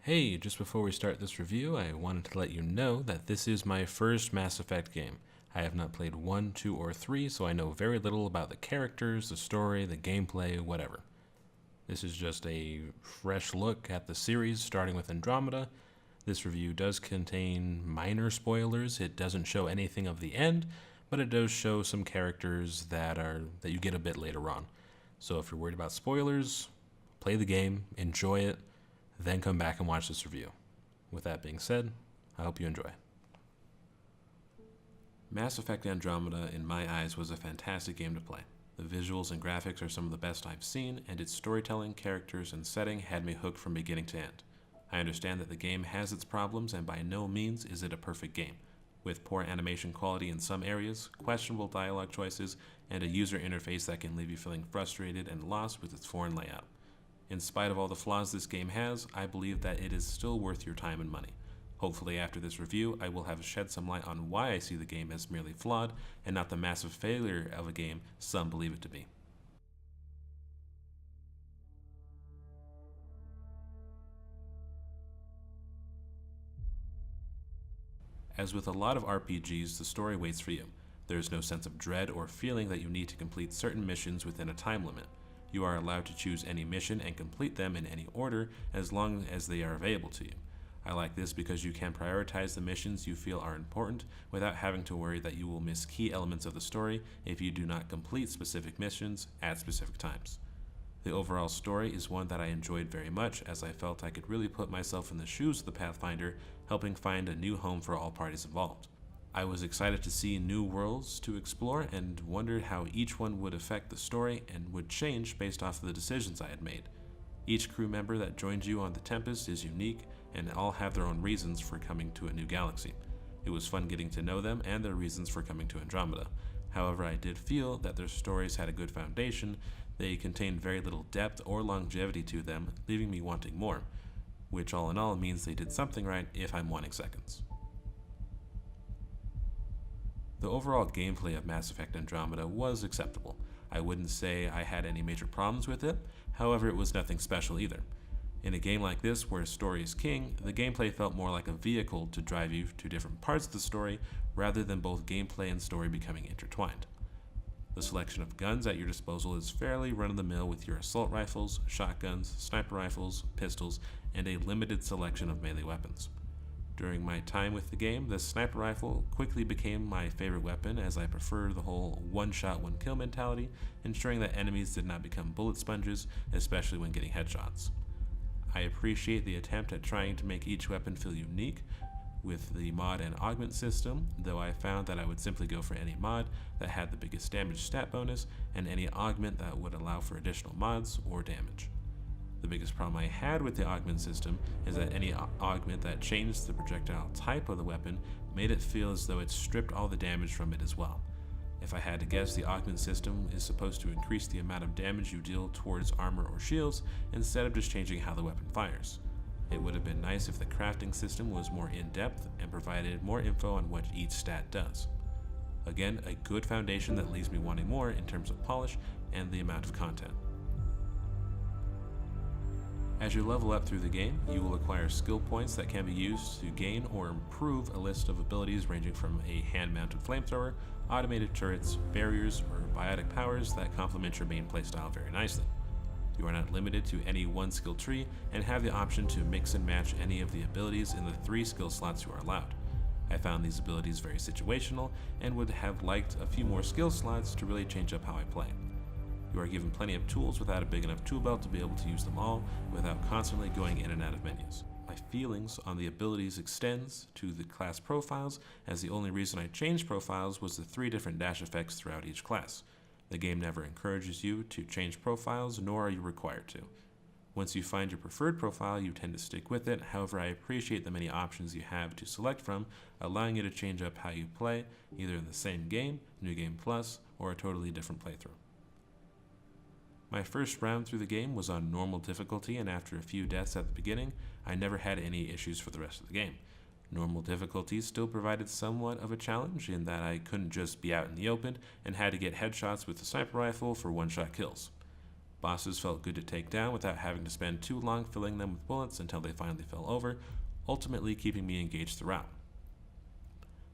Hey, just before we start this review, I wanted to let you know that this is my first Mass Effect game. I have not played 1, 2, or 3, so I know very little about the characters, the story, the gameplay, whatever. This is just a fresh look at the series, starting with Andromeda. This review does contain minor spoilers. It doesn't show anything of the end, but it does show some characters that you get a bit later on. So if you're worried about spoilers, play the game, enjoy it, then come back and watch this review. With that being said, I hope you enjoy. Mass Effect Andromeda, in my eyes, was a fantastic game to play. The visuals and graphics are some of the best I've seen, and its storytelling, characters, and setting had me hooked from beginning to end. I understand that the game has its problems, and by no means is it a perfect game, with poor animation quality in some areas, questionable dialogue choices, and a user interface that can leave you feeling frustrated and lost with its foreign layout. In spite of all the flaws this game has, I believe that it is still worth your time and money. Hopefully after this review, I will have shed some light on why I see the game as merely flawed and not the massive failure of a game some believe it to be. As with a lot of RPGs, the story waits for you. There is no sense of dread or feeling that you need to complete certain missions within a time limit. You are allowed to choose any mission and complete them in any order as long as they are available to you. I like this because you can prioritize the missions you feel are important without having to worry that you will miss key elements of the story if you do not complete specific missions at specific times. The overall story is one that I enjoyed very much, as I felt I could really put myself in the shoes of the Pathfinder, helping find a new home for all parties involved. I was excited to see new worlds to explore and wondered how each one would affect the story and would change based off of the decisions I had made. Each crew member that joins you on the Tempest is unique and all have their own reasons for coming to a new galaxy. It was fun getting to know them and their reasons for coming to Andromeda. However, I did feel that their stories had a good foundation. They contained very little depth or longevity to them, leaving me wanting more, which all in all means they did something right if I'm wanting seconds. The overall gameplay of Mass Effect Andromeda was acceptable. I wouldn't say I had any major problems with it, however it was nothing special either. In a game like this, where story is king, the gameplay felt more like a vehicle to drive you to different parts of the story, rather than both gameplay and story becoming intertwined. The selection of guns at your disposal is fairly run-of-the-mill with your assault rifles, shotguns, sniper rifles, pistols, and a limited selection of melee weapons. During my time with the game, the sniper rifle quickly became my favorite weapon as I prefer the whole one-shot, one-kill mentality, ensuring that enemies did not become bullet sponges, especially when getting headshots. I appreciate the attempt at trying to make each weapon feel unique with the mod and augment system, though I found that I would simply go for any mod that had the biggest damage stat bonus and any augment that would allow for additional mods or damage. The biggest problem I had with the augment system is that any augment that changed the projectile type of the weapon made it feel as though it stripped all the damage from it as well. If I had to guess, the augment system is supposed to increase the amount of damage you deal towards armor or shields instead of just changing how the weapon fires. It would have been nice if the crafting system was more in-depth and provided more info on what each stat does. Again, a good foundation that leaves me wanting more in terms of polish and the amount of content. As you level up through the game, you will acquire skill points that can be used to gain or improve a list of abilities ranging from a hand-mounted flamethrower, automated turrets, barriers, or biotic powers that complement your main playstyle very nicely. You are not limited to any one skill tree and have the option to mix and match any of the abilities in the 3 skill slots you are allowed. I found these abilities very situational and would have liked a few more skill slots to really change up how I play. You are given plenty of tools without a big enough tool belt to be able to use them all without constantly going in and out of menus. My feelings on the abilities extends to the class profiles, as the only reason I changed profiles was the 3 different dash effects throughout each class. The game never encourages you to change profiles, nor are you required to. Once you find your preferred profile, you tend to stick with it. However, I appreciate the many options you have to select from, allowing you to change up how you play, either in the same game, New Game Plus, or a totally different playthrough. My first round through the game was on normal difficulty, and after a few deaths at the beginning, I never had any issues for the rest of the game. Normal difficulty still provided somewhat of a challenge in that I couldn't just be out in the open and had to get headshots with the sniper rifle for one-shot kills. Bosses felt good to take down without having to spend too long filling them with bullets until they finally fell over, ultimately keeping me engaged throughout.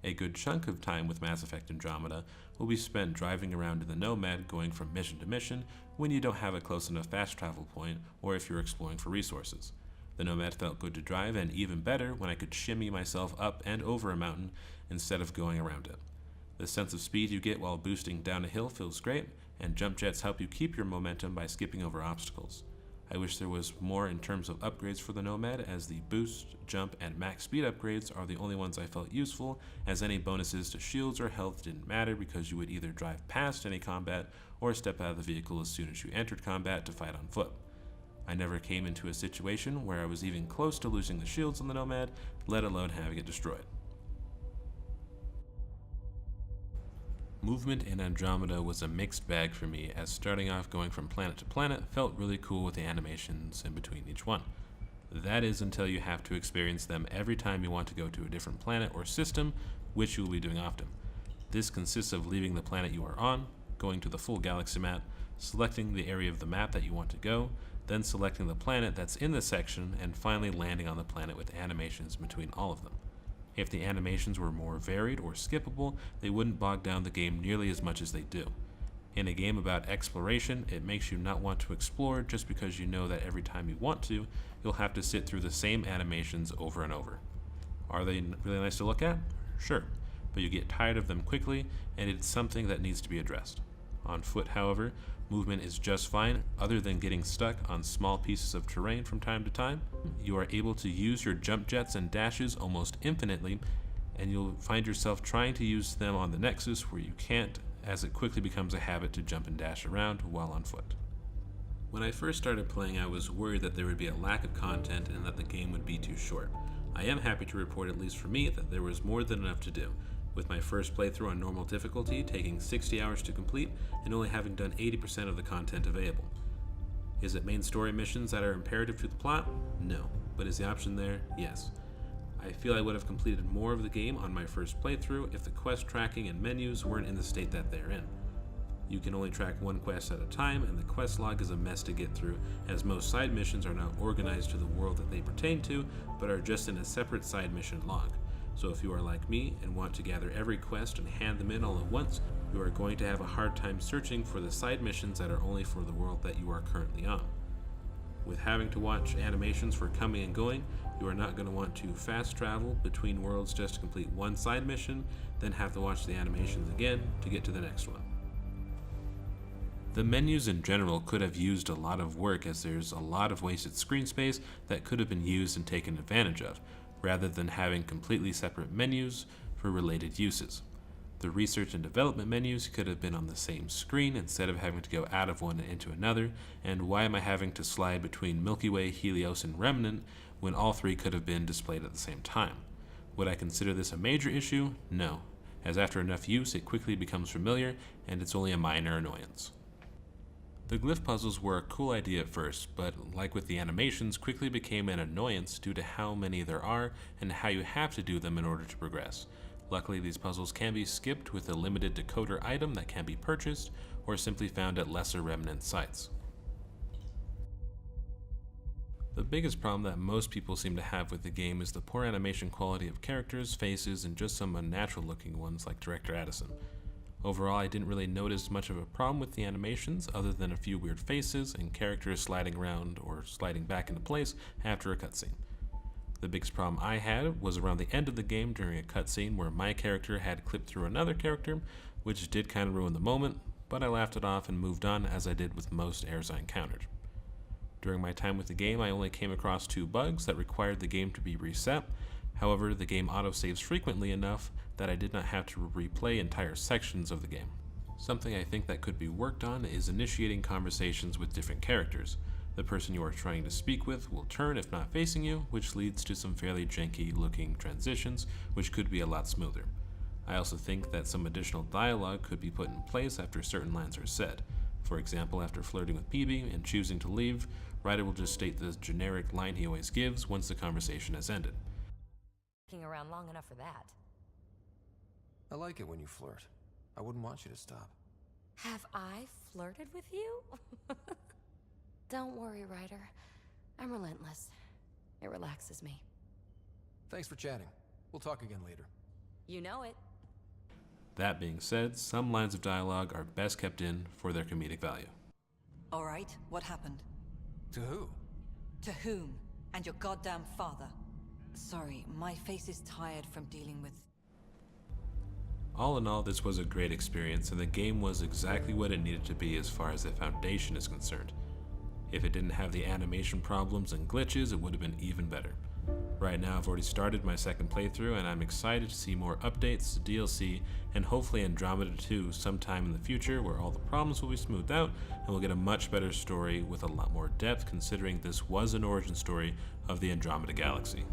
A good chunk of time with Mass Effect Andromeda will be spent driving around in the Nomad going from mission to mission when you don't have a close enough fast travel point or if you're exploring for resources. The Nomad felt good to drive, and even better when I could shimmy myself up and over a mountain instead of going around it. The sense of speed you get while boosting down a hill feels great, and jump jets help you keep your momentum by skipping over obstacles. I wish there was more in terms of upgrades for the Nomad, as the boost, jump, and max speed upgrades are the only ones I felt useful, as any bonuses to shields or health didn't matter because you would either drive past any combat or step out of the vehicle as soon as you entered combat to fight on foot. I never came into a situation where I was even close to losing the shields on the Nomad, let alone having it destroyed. Movement in Andromeda was a mixed bag for me, as starting off going from planet to planet felt really cool with the animations in between each one. That is until you have to experience them every time you want to go to a different planet or system, which you will be doing often. This consists of leaving the planet you are on, going to the full galaxy map, selecting the area of the map that you want to go, then selecting the planet that's in the section, and finally landing on the planet with animations between all of them. If the animations were more varied or skippable, they wouldn't bog down the game nearly as much as they do. In a game about exploration, it makes you not want to explore just because you know that every time you want to, you'll have to sit through the same animations over and over. Are they really nice to look at? Sure, but you get tired of them quickly, and it's something that needs to be addressed. On foot, however, movement is just fine, other than getting stuck on small pieces of terrain from time to time. You are able to use your jump jets and dashes almost infinitely, and you'll find yourself trying to use them on the Nexus where you can't, as it quickly becomes a habit to jump and dash around while on foot. When I first started playing, I was worried that there would be a lack of content and that the game would be too short. I am happy to report, at least for me, that there was more than enough to do, with my first playthrough on normal difficulty taking 60 hours to complete and only having done 80% of the content available. Is it main story missions that are imperative to the plot? No. But is the option there? Yes. I feel I would have completed more of the game on my first playthrough if the quest tracking and menus weren't in the state that they're in. You can only track one quest at a time, and the quest log is a mess to get through, as most side missions are not organized to the world that they pertain to, but are just in a separate side mission log. So if you are like me and want to gather every quest and hand them in all at once, you are going to have a hard time searching for the side missions that are only for the world that you are currently on. With having to watch animations for coming and going, you are not going to want to fast travel between worlds just to complete one side mission, then have to watch the animations again to get to the next one. The menus in general could have used a lot of work, as there's a lot of wasted screen space that could have been used and taken advantage of, rather than having completely separate menus for related uses. The research and development menus could have been on the same screen instead of having to go out of one and into another, and why am I having to slide between Milky Way, Helios, and Remnant when all three could have been displayed at the same time? Would I consider this a major issue? No, as after enough use it quickly becomes familiar and it's only a minor annoyance. The glyph puzzles were a cool idea at first, but like with the animations, quickly became an annoyance due to how many there are and how you have to do them in order to progress. Luckily, these puzzles can be skipped with a limited decoder item that can be purchased or simply found at lesser Remnant sites. The biggest problem that most people seem to have with the game is the poor animation quality of characters, faces, and just some unnatural looking ones like Director Addison. Overall, I didn't really notice much of a problem with the animations other than a few weird faces and characters sliding around or sliding back into place after a cutscene. The biggest problem I had was around the end of the game during a cutscene where my character had clipped through another character, which did kind of ruin the moment, but I laughed it off and moved on as I did with most errors I encountered. During my time with the game, I only came across 2 bugs that required the game to be reset. However, the game autosaves frequently enough that I did not have to replay entire sections of the game. Something I think that could be worked on is initiating conversations with different characters. The person you are trying to speak with will turn if not facing you, which leads to some fairly janky looking transitions, which could be a lot smoother. I also think that some additional dialogue could be put in place after certain lines are said. For example, after flirting with Peebee and choosing to leave, Ryder will just state the generic line he always gives once the conversation has ended. Around long enough for that. I like it when you flirt. I wouldn't want you to stop. Have I flirted with you? Don't worry, Ryder. I'm relentless. It relaxes me. Thanks for chatting. We'll talk again later. You know it. That being said, some lines of dialogue are best kept in for their comedic value. All right, what happened? To who? To whom? And your goddamn father. Sorry, my face is tired from dealing with... All in all, this was a great experience, and the game was exactly what it needed to be as far as the foundation is concerned. If it didn't have the animation problems and glitches, it would have been even better. Right now, I've already started my second playthrough, and I'm excited to see more updates, DLC, and hopefully Andromeda 2 sometime in the future where all the problems will be smoothed out, and we'll get a much better story with a lot more depth, considering this was an origin story of the Andromeda Galaxy.